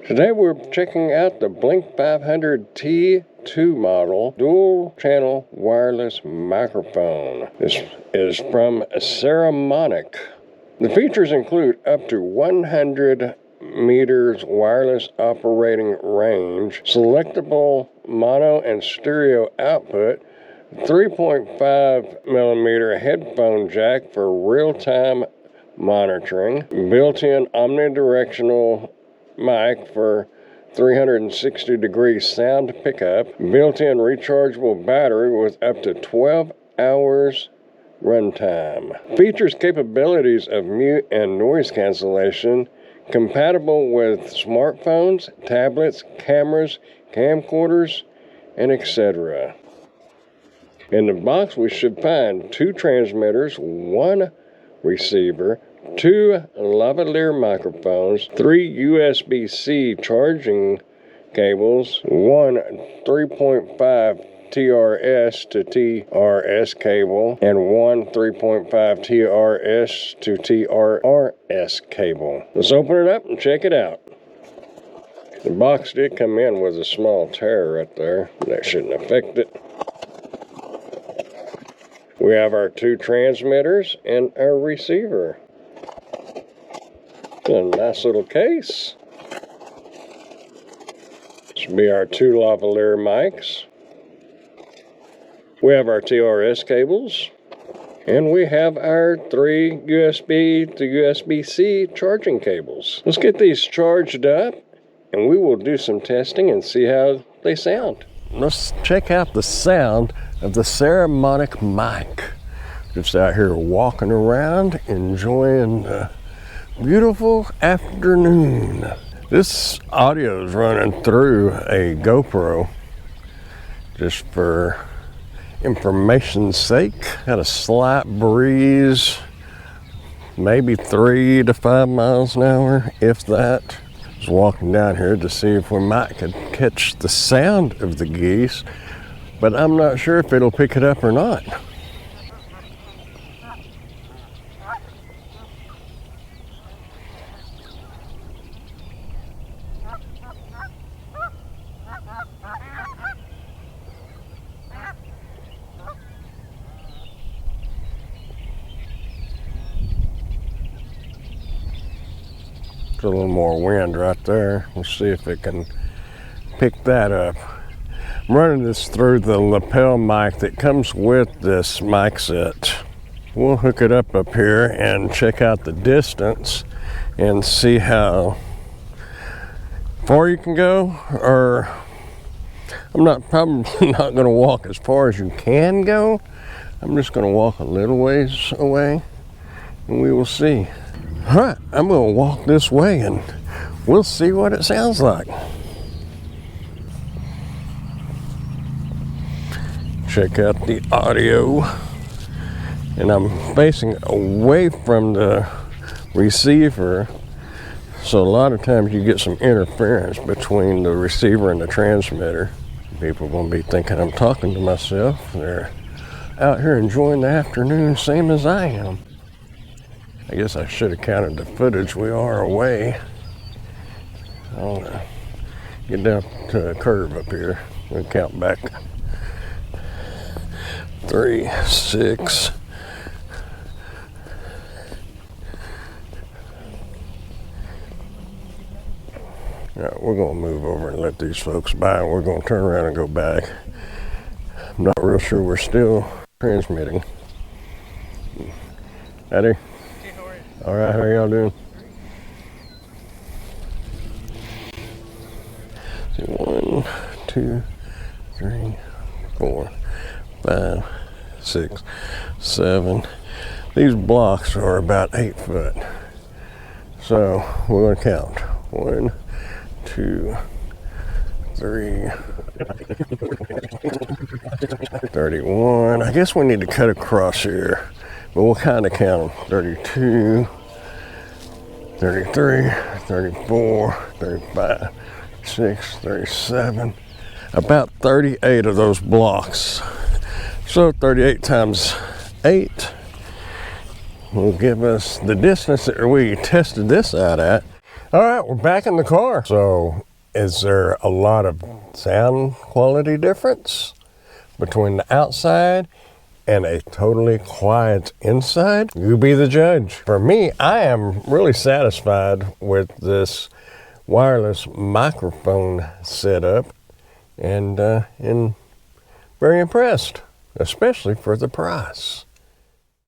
Today we're checking out the Blink500 T2 model dual channel wireless microphone. This is from Saramonic. The features include up to 100 meters wireless operating range, selectable mono and stereo output, 3.5 millimeter headphone jack for real-time monitoring, built-in omnidirectional mic for 360-degree sound pickup, built-in rechargeable battery with up to 12 hours runtime. Features capabilities of mute and noise cancellation, compatible with smartphones, tablets, cameras, camcorders, and etc. In the box we should find 2 transmitters, 1 receiver, 2 lavalier microphones, 3 USB-C charging cables, 1 3.5 TRS to TRS cable, and 1 3.5 TRS to TRRS cable. Let's open it up and check it out. The box did come in with a small tear right there. That shouldn't affect it. We have our 2 transmitters and our receiver. A nice little case. This will be our 2 lavalier mics. We have our TRS cables. And we have our 3 USB to USB-C charging cables. Let's get these charged up and we will do some testing and see how they sound. Let's check out the sound of the Saramonic mic. Just out here walking around, enjoying the beautiful afternoon. This audio is running through a GoPro just for information's sake. Had a slight breeze, maybe 3 to 5 miles an hour, if that. I was walking down here to see if we might could catch the sound of the geese, but I'm not sure if it'll pick it up or not. There's a little more wind right there. We'll see if it can pick that up. I'm running this through the lapel mic that comes with this mic set. We'll hook it up here and check out the distance and see how far you can go. Or I'm probably not going to walk as far as you can go. I'm just going to walk a little ways away and we will see. All right, I'm going to walk this way and we'll see what it sounds like. Check out the audio. And I'm facing away from the receiver, so a lot of times you get some interference between the receiver and the transmitter. People are going to be thinking I'm talking to myself. They're out here enjoying the afternoon same as I am. I guess I should have counted the footage. We are away. I'll get down to a curve up here. We'll count back. 3, 6. All right, we're going to move over and let these folks by. We're going to turn around and go back. I'm not real sure we're still transmitting. Howdy. All right, how are y'all doing? 1, 2, 3, 4, 5, 6, 7. These blocks are about 8 foot. So we're going to count. 1, 2, 3, 31. I guess we need to cut across here, but we'll kind of count them. 32, 33, 34, 35, 36, 37. About 38 of those blocks. So 38 times 8 will give us the distance that we tested this out at. All right, we're back in the car. So, is there a lot of sound quality difference between the outside and a totally quiet inside? You be the judge. For me, I am really satisfied with this wireless microphone setup and very impressed, especially for the price.